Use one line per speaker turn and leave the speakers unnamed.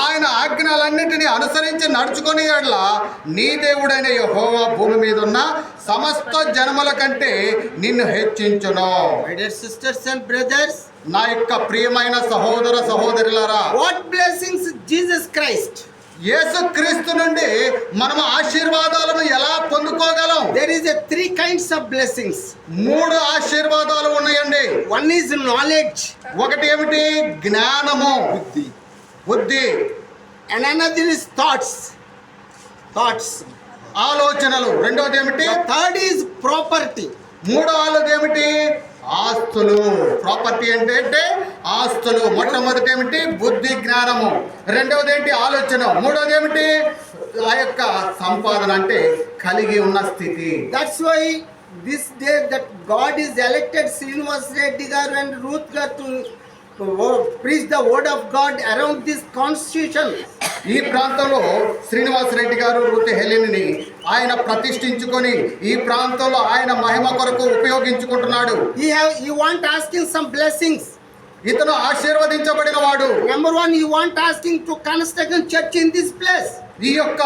ఆయన ఆజ్ఞలన్నిటిని అనుసరించి నడుచుకొని యెడల నీ దేవుడైన యెహోవా భూమి మీద ఉన్న సమస్త జనముల కంటే నిన్ను హెచ్చించును.
My dear sisters and brothers,
నా యొక్క ప్రియమైన సహోదర సహోదరులారా,
what blessings Jesus Christ?
యేసుక్రీస్తు నుండి మనం ఆశీర్వాదాలను ఎలా పొందుకోగలం?
There is a three kinds of blessings.
3 ఆశీర్వాదాలు ఉన్నాయండి.
One is knowledge,
ఒకటి ఏమిటి? జ్ఞానము, బుద్ధి.
and another is thoughts.
ఆలోచనలు. రెండోది ఏమిటి?
The third is property.
మూడవది ఏమిటి? ఆస్తులు. ప్రాపర్టీ అంటే ఆస్తులు. మొట్టమొదటి ఏమిటి? బుద్ధి జ్ఞానము. రెండవది ఏంటి? ఆలోచన. మూడవది ఏమిటి? ఆ యొక్క సంపాదన అంటే కలిగి ఉన్న స్థితి.
That's why this day that God is elected Srinivas Reddy garu and Ruth garu to preach the word of God around this constitution.
ఈ ప్రాంతంలో శ్రీనివాస్ రెడ్డి గారు రూత్ హెలెన్ని ఆయన ప్రతిష్ఠించుకొని ఈ ప్రాంతంలో ఆయన మహిమ కొరకు ఉపయోగించుకుంటున్నాడు.
He want asking some blessings.
ఇతను ఆశీర్వదించబడిన వాడు.
Number one, he want asking to construct a church in this place.
ఈ యొక్క